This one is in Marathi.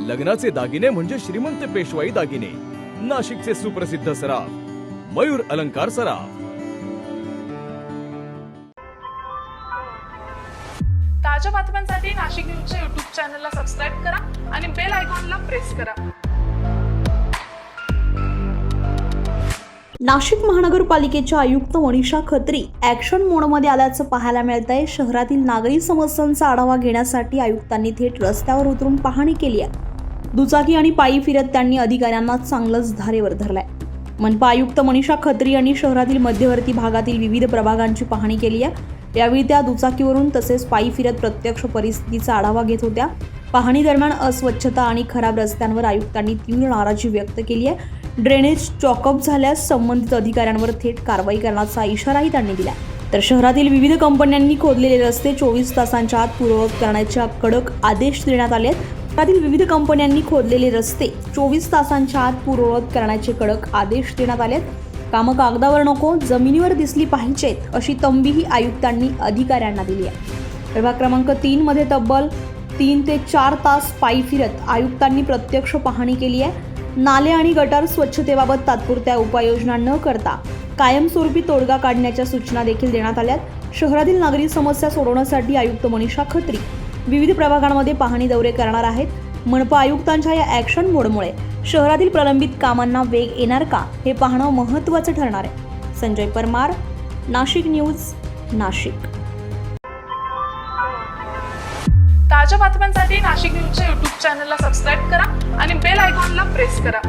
लग्नाचे दागिने म्हणजे श्रीमंत पेशवाई दागिने. नाशिकचे सुप्रसिद्ध सराफ मयूर अलंकार सराफ. ताज्या बातम्यांसाठी नाशिक न्यूजच्या YouTube चॅनलला सबस्क्राईब करा आणि बेल आयकॉनला प्रेस करा. नाशिक महानगरपालिकेच्या आयुक्त मनीषा खत्री ॲक्शन मोडमध्ये आल्याचं पाहायला मिळतंय. शहरातील नागरी समस्यांचा आढावा घेण्यासाठी आयुक्तांनी थेट रस्त्यावर उतरून पाहणी केली आहे. दुचाकी आणि पायी फिरत त्यांनी अधिकाऱ्यांना चांगलंच धारेवर धरलंय. मनपा आयुक्त मनीषा खत्री यांनी शहरातील मध्यवर्ती भागातील विविध प्रभागांची पाहणी केली आहे. यावेळी त्या दुचाकीवरून तसेच पायी फिरत प्रत्यक्ष परिस्थितीचा आढावा घेत होत्या. पाहणी दरम्यान अस्वच्छता आणि खराब रस्त्यांवर आयुक्तांनी तीव्र नाराजी व्यक्त केली आहे. ड्रेनेज चॉकअप झाल्यास संबंधित अधिकाऱ्यांवर थेट कारवाई करण्याचा इशाराही त्यांनी दिला. तर शहरातील विविध कंपन्यांनी खोदलेले रस्ते 24 तासांच्या आत पूर्ववत करण्याचे कडक आदेश देण्यात आले आहेत. शहरातील विविध कंपन्यांनी खोदलेले रस्ते 24 तासांच्या आत पूर्ववत करण्याचे कडक आदेश देण्यात आले आहेत. कामं कागदावर नको, जमिनीवर दिसली पाहिजेत अशी तंबीही आयुक्तांनी अधिकाऱ्यांना दिली आहे. प्रभाग क्रमांक 3 मध्ये तब्बल 3 ते 4 तास पायी फिरत आयुक्तांनी प्रत्यक्ष पाहणी केली आहे. नाले आणि गटार स्वच्छतेबाबत तात्पुरत्या उपाययोजना न करता कायमस्वरूपी तोडगा काढण्याच्या सूचना देखील देण्यात आल्यात. शहरातील नागरी समस्या सोडवण्यासाठी आयुक्त मनीषा खत्री विविध प्रभागांमध्ये पाहणी दौरे करणार आहेत. मनपा आयुक्तांच्या या ॲक्शन मोडमुळे शहरातील प्रलंबित कामांना वेग येणार का हे पाहणं महत्त्वाचं ठरणार आहे. संजय परमार, नाशिक न्यूज, नाशिक. ताज्या बातम्यांसाठी नाशिक न्यूजच्या YouTube चॅनलला सबस्क्राईब करा आणि बेल आयकॉनला प्रेस करा.